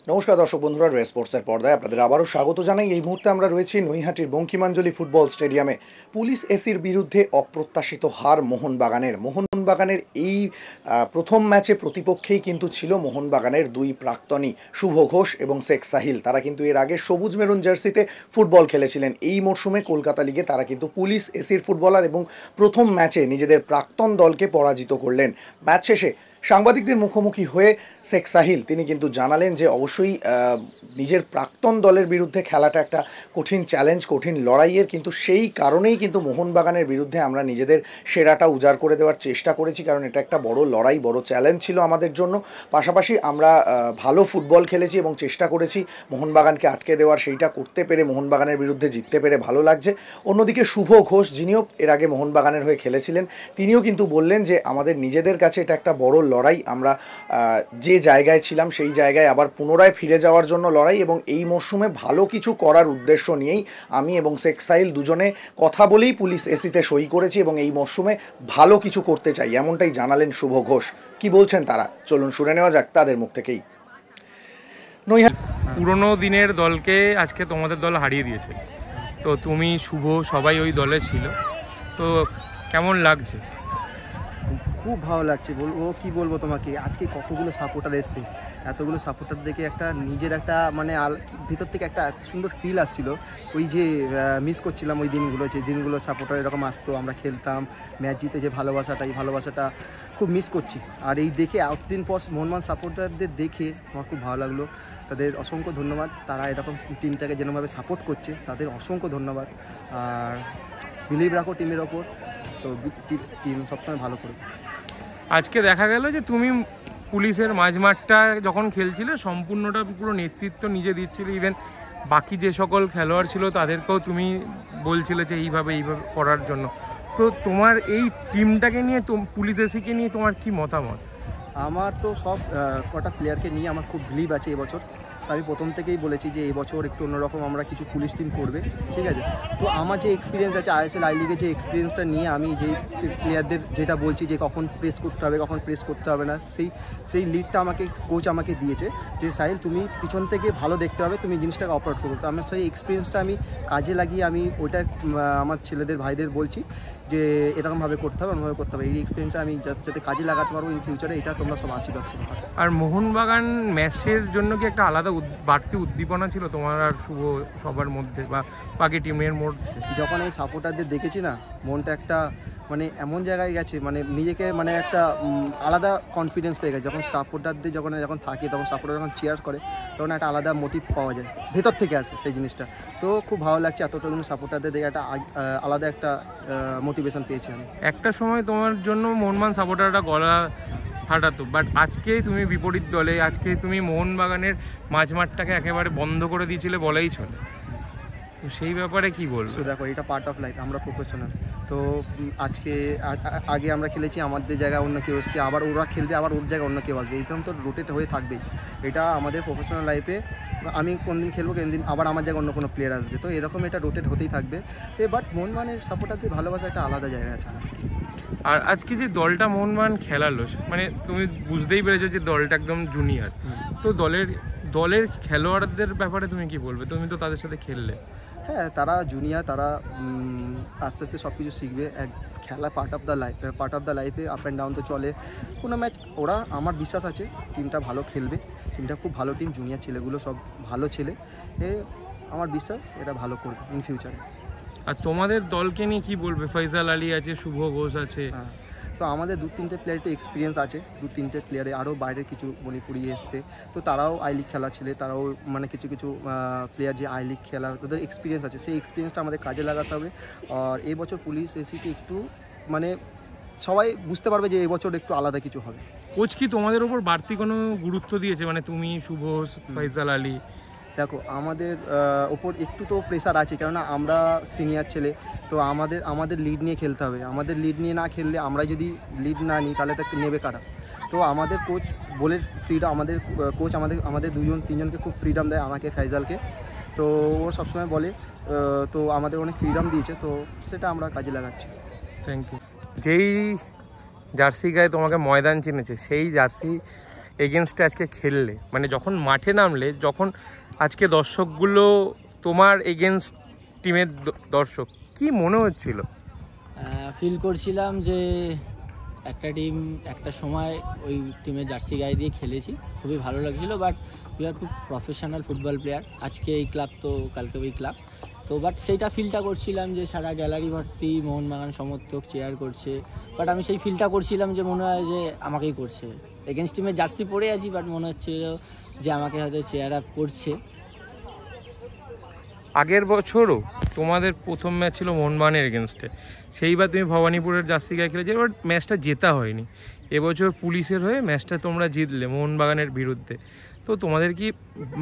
নমস্কার দর্শক বন্ধুরা, রে স্পোর্টসের পর্দায় আপনাদের আবারও স্বাগত জানাই। এই মুহূর্তে আমরা রয়েছি নৈহাটির বঙ্কিমাঞ্জলি ফুটবল স্টেডিয়ামে। পুলিশ এসির বিরুদ্ধে অপ্রত্যাশিত হার মোহনবাগানের এই প্রথম ম্যাচে প্রতিপক্ষেই কিন্তু ছিল মোহনবাগানের দুই প্রাক্তনী শুভ ঘোষ এবং শেখ সাহিল। তারা কিন্তু এর আগে সবুজ মেরুন জার্সিতে ফুটবল খেলেছিলেন। এই মরশুমে কলকাতা লিগে তারা কিন্তু পুলিশ এসির ফুটবলার এবং প্রথম ম্যাচে নিজেদের প্রাক্তন দলকে পরাজিত করলেন। ম্যাচ শেষে সাংবাদিকদের মুখোমুখি হয়ে শেখ সাহিল তিনি কিন্তু জানালেন যে অবশ্যই নিজের প্রাক্তন দলের বিরুদ্ধে খেলাটা একটা কঠিন চ্যালেঞ্জ, কঠিন লড়াইয়ের, কিন্তু সেই কারণেই কিন্তু মোহনবাগানের বিরুদ্ধে আমরা নিজেদের সেরাটা উজাড় করে দেওয়ার চেষ্টা করেছি, কারণ এটা একটা বড় লড়াই, বড় চ্যালেঞ্জ ছিল আমাদের জন্য। পাশাপাশি আমরা ভালো ফুটবল খেলেছি এবং চেষ্টা করেছি মোহনবাগানকে আটকে দেওয়ার, সেইটা করতে পেরে মোহনবাগানের বিরুদ্ধে জিততে পেরে ভালো লাগছে। অন্যদিকে শুভ ঘোষ, যিনিও এর আগে মোহনবাগানের হয়ে খেলেছিলেন, তিনিও কিন্তু বললেন যে আমাদের নিজেদের কাছে এটা একটা বড় লড়াই, আমরা যে জায়গায় ছিলাম সেই জায়গায় আবার পুনরায় ফিরে যাওয়ার জন্য লড়াই, এবং এই মরশুমে ভালো কিছু করার উদ্দেশ্য নিয়েই আমি এবং শেখ সাহিল দুজনে কথা বলেই পুলিশ এসিতে সই করেছি এবং এই মরশুমে ভালো কিছু করতে চাই, এমনটাই জানালেন শুভ ঘোষ। কি বলছেন তারা, চলুন শুনে নেওয়া যাক তাদের মুখ থেকেই। পুরনো দিনের দলকে আজকে তোমাদের দল হারিয়ে দিয়েছে, তো তুমি শুভ সবাই ওই দলে ছিল, তো কেমন লাগছে? খুব ভালো লাগছে। কি বলবো তোমাকে, আজকে কতগুলো সাপোর্টার এসছে, এতগুলো সাপোর্টার দেখে একটা নিজের একটা মানে ভিতর থেকে একটা সুন্দর ফিল আসছিল। ওই যে মিস করছিলাম ওই দিনগুলো, যে দিনগুলো সাপোর্টার এরকম আসতো, আমরা খেলতাম, ম্যাচ জিতে যে ভালোবাসাটা, এই ভালোবাসাটা খুব মিস করছি। আর এই দেখে এতদিন পর মোহনবাগান সাপোর্টারদের দেখে আমার খুব ভালো লাগলো। তাদের অসংখ্য ধন্যবাদ, তারা এরকম টিমটাকে যেরকমভাবে সাপোর্ট করছে তাদের অসংখ্য ধন্যবাদ। আর বিলিভ রাখো টিমের ওপর, তো টিম সবসময় ভালো করবে। আজকে দেখা গেল যে তুমি পুলিশের মাঝমাঠটা যখন খেলছিলে সম্পূর্ণটা পুরো নেতৃত্ব নিজে দিচ্ছিলে, ইভেন বাকি যে সকল খেলোয়াড় ছিল তাদেরকেও তুমি বলছিলে যে এইভাবে করার জন্য। তো তোমার এই টিমটাকে নিয়ে, পুলিশ এসিকে নিয়ে তোমার কি মতামত? আমার তো সব কটা প্লেয়ারকে নিয়ে আমার খুব বিলিভ আছে এবছর। তো আমি প্রথম থেকেই বলেছি যে এবছর একটু অন্যরকম আমরা কিছু পুলিশ টিম করবে, ঠিক আছে। তো আমার যে এক্সপিরিয়েন্স আছে আইএসএল আই লিগে, যে এক্সপিরিয়েন্সটা নিয়ে আমি যেই প্লেয়ারদের যেটা বলছি যে কখন প্রেস করতে হবে কখন প্রেস করতে হবে না, সেই লিডটা কোচ আমাকে দিয়েছে যে সাহিল তুমি পিছন থেকে ভালো দেখতে হবে, তুমি জিনিসটাকে অপারেট করবো। তো আমার সেই এক্সপিরিয়েন্সটা আমি কাজে লাগিয়ে আমি ওইটা আমার ছেলেদের ভাইদের বলছি যে এরকমভাবে করতে হবে, অন্যভাবে করতে হবে। এই এক্সপিরিয়েন্সটা আমি যাতে কাজে লাগাতে পারবো ইন ফিউচারে, এটা তোমরা সব আশীর্বাদ করতে পারো। আর মোহনবাগান ম্যাচের জন্য কি একটা আলাদা বাড়তি উদ্দীপনা ছিল তোমার আর শুভ সবার মধ্যে বা বাকি টিমের মধ্যে? যখন এই সাপোর্টারদের দেখেছি না, মনটা একটা মানে এমন জায়গায় গেছে, মানে নিজেকে মানে একটা আলাদা কনফিডেন্স পেয়ে গেছে। যখন সাপোর্টারদের যখন থাকে, তখন সাপোর্টার যখন চেয়ার করে, তখন একটা আলাদা মোটিভ পাওয়া যায়, ভেতর থেকে আসে সেই জিনিসটা। তো খুব ভালো লাগছে, এতটা সাপোর্টারদের দেখে একটা আলাদা একটা মোটিভেশন পেয়েছি আমি। একটা সময় তোমার জন্য মোহনবাগান সাপোর্টাররা গলা ফাটাতো, বাট আজকে তুমি বিপরীত দলে, আজকে তুমি মোহনবাগানের মাঝমাঠটাকে একেবারে বন্ধ করে দিয়েছিলে বলাই চলে। তো সেই ব্যাপারে কি বলবো? দেখো, এটা পার্ট অফ লাইফ, আমরা প্রফেশনাল। তো আজকে আগে আমরা খেলেছি, আমাদের জায়গায় অন্য কেউ এসছে, আবার ওরা খেলবে, আবার ওর জায়গায় অন্য কেউ আসবে, এইরকম তো রোটেট হয়ে থাকবেই। এটা আমাদের প্রফেশনাল লাইফে, আমি কোন দিন খেলবো, কোন দিন আবার আমার জায়গায় অন্য কোনো প্লেয়ার আসবে, তো এরকম এটা রোটেট হতেই থাকবে। বাট মোহনবাগানের সাপোর্টারদের ভালোবাসা একটা আলাদা জায়গায় আছে। আর আজকে যে দলটা মোহনবাগান খেলালো, মানে তুমি বুঝতেই পেরেছো যে দলটা একদম জুনিয়র, তো দলের খেলোয়াড়দের ব্যাপারে তুমি কি বলবে? তুমি তো তাদের সাথে খেললে। হ্যাঁ, তারা জুনিয়র, তারা আস্তে আস্তে সব কিছু শিখবে। খেলা পার্ট অফ দ্য লাইফে আপ অ্যান্ড ডাউন তো চলে কোনো ম্যাচ। ওরা, আমার বিশ্বাস আছে টিমটা ভালো খেলবে, টিমটা খুব ভালো টিম, জুনিয়র ছেলেগুলো সব ভালো ছেলে, আমার বিশ্বাস এটা ভালো করবে ইন ফিউচারে। আর তোমাদের দলকে নিয়ে কি বলবে? ফয়সাল আলী আছে, শুভ ঘোষ আছে। হ্যাঁ, তো আমাদের 2-3টে প্লেয়ার একটু এক্সপিরিয়েন্স আছে, 2-3টে প্লেয়ারে আরও বাইরের কিছু মণিপুরি এসছে, তো তারাও আই লিগ খেলা ছেলে, তারাও মানে কিছু প্লেয়ার যে আই লিগ খেলা, তাদের এক্সপিরিয়েন্স আছে, সেই এক্সপিরিয়েন্সটা আমাদের কাজে লাগাতে হবে। আর এই বছর পুলিশ এসিকে একটু মানে সবাই বুঝতে পারবে যে এবছর একটু আলাদা কিছু হবে। কোচ কি তোমাদের ওপর বাড়তি কোনো গুরুত্ব দিয়েছে, মানে তুমি, শুভ, ফয়সাল আলী? দেখো, আমাদের ওপর একটু তো প্রেশার আছে, কেননা আমরা সিনিয়র ছেলে, তো আমাদের লিড নিয়ে খেলতে হবে। আমাদের লিড নিয়ে না খেললে, আমরা যদি লিড না নিই তাহলে তাকে নেবে কারা? তো আমাদের কোচ বলে ফ্রিডম, আমাদের কোচ আমাদের 2-3জনকে খুব ফ্রিডম দেয়, আমাকে, ফয়সালকে। তো ও সবসময় বলে, তো আমাদের অনেক ফ্রিডম দিয়েছে, তো সেটা আমরা কাজে লাগাচ্ছি। Thank you. যেই জার্সি গায়ে তোমাকে ময়দান চিনেছে, সেই জার্সি এগেনস্টে আজকে খেললে, মানে যখন মাঠে নামলে, যখন আজকে দর্শকগুলো তোমার এগেনস্ট টিমের দর্শক, কি মনে হচ্ছিল? ফিল করছিলাম যে একটা টিম একটা সময় ওই টিমের জার্সি গায়ে দিয়ে খেলেছি, খুবই ভালো লাগছিল। But we are two professional football player, আজকে এই ক্লাব তো কালকে ওই ক্লাব, তো বাট সেইটা ফিলটা করছিলাম যে সারা গ্যালারি ভর্তি মোহনবাগান সমর্থক চেয়ার করছে। বাট আমি সেই ফিলটা করছিলাম যে মনে হয় যে আমাকেই করছে, এগেনস্ট টিমের জার্সি পরে আছি, বাট মনে হচ্ছিল যে আমাকে হয়তো চেয়ার আপ করছে। আগের বছরও তোমাদের প্রথম ম্যাচ ছিল মোহনবাগানের এগেনস্টে, সেইবার তুমি ভবানীপুরের জার্সি গায়ে খেলেছিলে, বাট ম্যাচটা জেতা হয়নি। এবছর পুলিশের হয়ে ম্যাচটা তোমরা জিতলে মোহনবাগানের বিরুদ্ধে। তো তোমাদের কি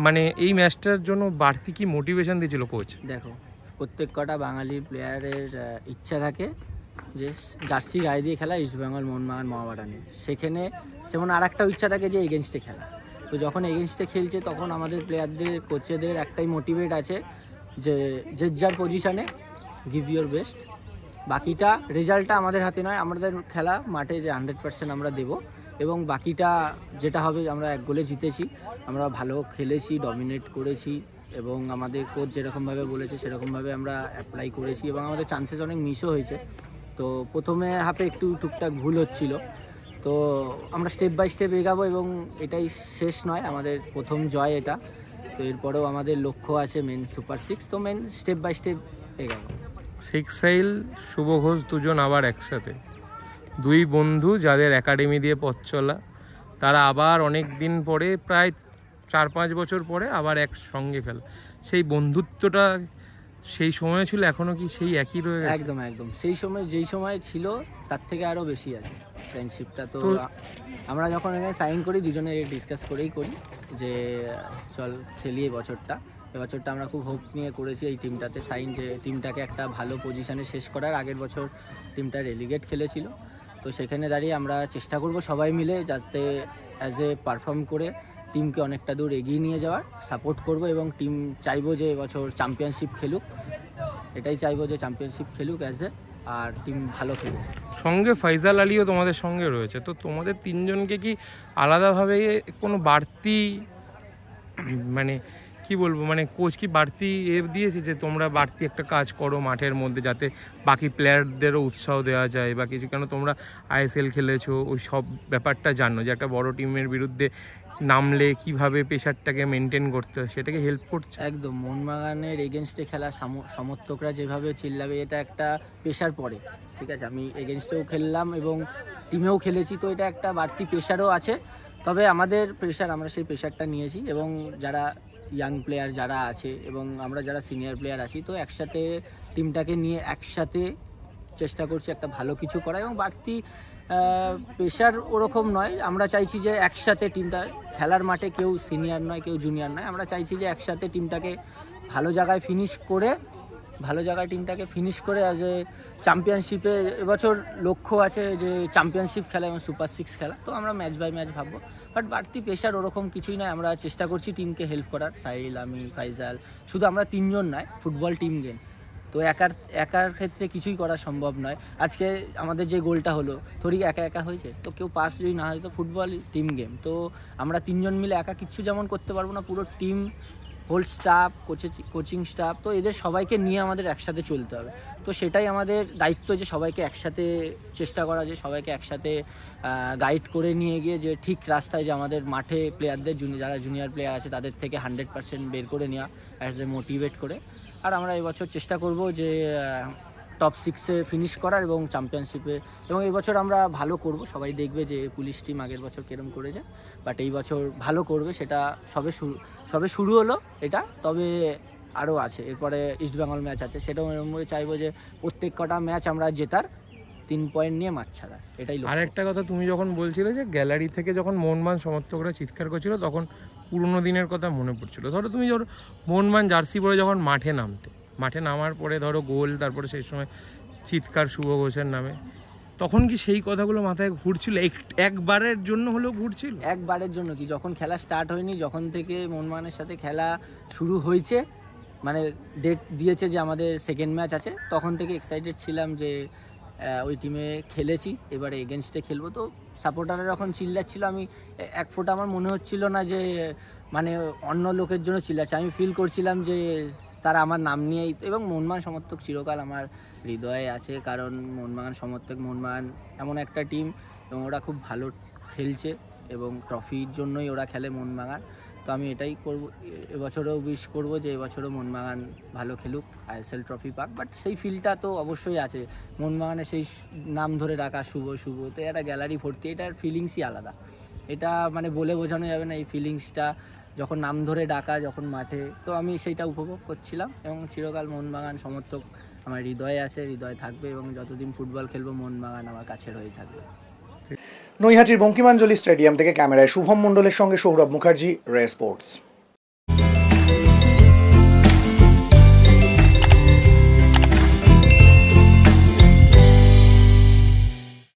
মানে এই ম্যাচটার জন্য বাড়তি কি মোটিভেশন দিয়েছিল কোচ? দেখো, প্রত্যেক কটা বাঙালি প্লেয়ারের ইচ্ছা থাকে যে জার্সি গায়ে দিয়ে খেলা ইস্টবেঙ্গল মোহনবাগান মহাবাগানে, সেখানে যেমন আর একটাও ইচ্ছা থাকে যে এগেনস্টে খেলা। তো যখন এগেনস্টে খেলছে তখন আমাদের প্লেয়ারদের কোচেদের একটাই মোটিভেট আছে যে যে যার পজিশানে গিভ ইউর বেস্ট, বাকিটা রেজাল্টটা আমাদের হাতে নয়, আমাদের খেলা মাঠে যে 100% আমরা দেবো, এবং বাকিটা যেটা হবে আমরা 1 গোলে জিতেছি, আমরা ভালো খেলেছি, ডমিনেট করেছি, এবং আমাদের কোচ যেরকমভাবে বলেছে সেরকমভাবে আমরা অ্যাপ্লাই করেছি, এবং আমাদের চান্সেস অনেক মিসও হয়েছে। তো প্রথমে হাফে একটু টুকটাক ভুল হচ্ছিল, তো আমরা স্টেপ বাই স্টেপ এগাবো, এবং এটাই শেষ নয়, আমাদের প্রথম জয় এটা। তো এরপরেও আমাদের লক্ষ্য আছে মেন সুপার 6, তো main step by step এগাবো। সিক্সাইল Shubho Ghosh দুজন আবার একসাথে, দুই বন্ধু যাদের একাডেমি দিয়ে পথ চলা, তারা আবার অনেক দিন পরে, প্রায় 4-5 বছর পরে আবার একসঙ্গে খেলা। সেই বন্ধুত্বটা সেই সময় ছিল, এখনো কি সেই একই রয়ে গেছে? একদম একদম, সেই সময় যেই সময় ছিল তার থেকে আরও বেশি আছে ফ্রেন্ডশিপটা। তো আমরা যখন এখানে সাইন করি দুজনে ডিসকাস করেই করি যে চল খেলি এবছরটা আমরা খুব হোপ নিয়ে করেছি এই টিমটাতে সাইন, যে টিমটাকে একটা ভালো পজিশানে শেষ করার। আগের বছর টিমটা রেলিগেট খেলেছিল, তো সেখানে দাঁড়িয়ে আমরা চেষ্টা করব সবাই মিলে যাতে অ্যাজ এ পারফর্ম করে টিমকে অনেকটা দূর এগিয়ে নিয়ে যাওয়ার সাপোর্ট করব, এবং টিম চাইবো যে এবছর চ্যাম্পিয়নশিপ খেলুক, এটাই চাইবো যে চ্যাম্পিয়নশিপ খেলুক অ্যাজ এ, আর টিম ভালো খেলুক। সঙ্গে ফাইজাল আলীও তোমাদের সঙ্গে রয়েছে, তো তোমাদের তিনজনকে কি আলাদাভাবে কোনো বাড়তি মানে কি বলবো, মানে কোচ কি বাড়তি দিয়েছে যে তোমরা বাড়তি একটা কাজ করো মাঠের মধ্যে, যাতে বাকি প্লেয়ারদেরও উৎসাহ দেওয়া যায় বা কিছু? কেন তোমরা আইএসএল খেলেছো, ওই সব ব্যাপারটা জানো যে একটা বড় টিমের বিরুদ্ধে নামলে কিভাবে প্রেশারটাকে মেনটেন করতে হয়, সেটাকে হেল্প করছে? একদম, মোহনবাগানের এগেনস্টে খেলা সমর্থকরা যেভাবে চিল্লাবে, এটা একটা প্রেশার পড়ে। ঠিক আছে, আমি এগেনস্টেও খেললাম এবং টিমেও খেলেছি, তো এটা একটা বাড়তি প্রেশারও আছে। তবে আমাদের প্রেশার, আমরা সেই প্রেশারটা নিয়েছি, এবং যারা ইয়াং প্লেয়ার যারা আছে এবং আমরা যারা সিনিয়র প্লেয়ার আছি, তো একসাথে টিমটাকে নিয়ে একসাথে চেষ্টা করছি একটা ভালো কিছু করা, এবং বাড়তি প্রেশার ওরকম নয়। আমরা চাইছি যে একসাথে টিমটা খেলার মাঠে কেউ সিনিয়র নয়, কেউ জুনিয়র নয়, আমরা চাইছি যে একসাথে টিমটাকে ভালো জায়গায় টিমটাকে ফিনিশ করে অ্যাজ এ চ্যাম্পিয়নশিপে এবছর লক্ষ্য আছে যে চ্যাম্পিয়নশিপ খেলা এবং সুপার 6 খেলা। তো আমরা ম্যাচ বাই ম্যাচ ভাববো, বাট বাড়তি প্রেশার ওরকম কিছুই নয়। আমরা চেষ্টা করছি টিমকে হেল্প করার, সাহিল, আমি, ফাইজাল, শুধু আমরা তিনজন নয়, ফুটবল টিম গেম, তো একার ক্ষেত্রে কিছুই করা সম্ভব নয়। আজকে আমাদের যে গোলটা হলো থোড়ি একা হয়েছে, তো কেউ পাস যদি না হয়, তো ফুটবল টিম গেম, তো আমরা তিনজন মিলে একা কিচ্ছু যেমন করতে পারবো না, পুরো team, whole staff, coaching staff, তো এদের সবাইকে নিয়ে আমাদের একসাথে চলতে হবে। তো সেটাই আমাদের দায়িত্ব, যে সবাইকে একসাথে চেষ্টা করা, যে সবাইকে একসাথে গাইড করে নিয়ে গিয়ে যে ঠিক রাস্তায়, যে আমাদের মাঠে প্লেয়ারদের যারা জুনিয়র প্লেয়ার আছে তাদের থেকে 100% বের করে নেওয়া, অ্যাজ এ মোটিভেট করে। আর আমরা এবছর চেষ্টা করব যে টপ 6-এ ফিনিশ করার এবং চ্যাম্পিয়নশিপে, এবং এই বছর আমরা ভালো করব। সবাই দেখবে যে পুলিশ টিম আগের বছর কিরম করেছে, বাট এই বছর ভালো করবে, সেটা সবে শুরু হলো এটা, তবে আরও আছে। এরপরে ইস্টবেঙ্গল ম্যাচ আছে, সেটাও এরকমভাবে চাইবো যে প্রত্যেক কটা ম্যাচ আমরা জেতার, 3 পয়েন্ট নিয়ে মাঠ ছাড়া, এটাই লক্ষ্য। আরেকটা কথা, তুমি যখন বলছিলে যে গ্যালারি থেকে যখন মোহনবাগান সমর্থকরা চিৎকার করছিল, তখন পুরনো দিনের কথা মনে পড়ছিল। ধরো তুমি মোহনবাগান জার্সি পরে যখন মাঠে নামার পরে ধরো গোল, তারপরে সেই সময় চিৎকার শুভ ঘোষের নামে, তখন কি সেই কথাগুলো মাথায় ঘুরছিল? একবারের জন্য হলেও ঘুরছিল? একবারের জন্য কি, যখন খেলা স্টার্ট হয়নি, যখন থেকে মোহনবাগানের সাথে খেলা শুরু হয়েছে, মানে ডেট দিয়েছে যে আমাদের সেকেন্ড ম্যাচ আছে, তখন থেকে এক্সাইটেড ছিলাম যে ওই টিমে খেলেছি, এবারে এগেনস্টে খেলবো। তো সাপোর্টাররা যখন চিল্লাচ্ছিল আমি এক ফোঁটা আমার মনে হচ্ছিল না যে মানে অন্য লোকের জন্য চিল্লাচ্ছে, আমি ফিল করছিলাম যে তারা আমার নাম নিয়েই। এবং মোহনবাগান সমর্থক চিরকাল আমার হৃদয়ে আছে, কারণ মোহনবাগান সমর্থক, মোহনবাগান এমন একটা টিম এবং ওরা খুব ভালো খেলছে এবং ট্রফির জন্যই ওরা খেলে মোহনবাগান। তো আমি এটাই করব, এবছরও উইশ করব যে এবছরও মোহনবাগান ভালো খেলুক, আইএসএল ট্রফি পাক। বাট সেই ফিলটা তো অবশ্যই আছে, মোহনবাগানের সেই নাম ধরে ডাকা শুভ শুভ, তো একটা গ্যালারি ভর্তি, এটার ফিলিংসই আলাদা। এটা মানে বলে বোঝানো যাবে না এই ফিলিংসটা, যখন নাম ধরে ডাকা, যখন মাঠে, তো আমি সেইটা উপভোগ করছিলাম। এবং চিরকাল মোহনবাগান সমর্থক আমার হৃদয়ে আছে, হৃদয়ে থাকবে, এবং যতদিন ফুটবল খেলবো মোহনবাগান আমার কাছের হয়ে থাকবে। নৈহাটির বঙ্কিমাঞ্জলি স্টেডিয়াম থেকে ক্যামেরায় শুভম মণ্ডলের সঙ্গে সৌরভ মুখার্জি, রে স্পোর্টস।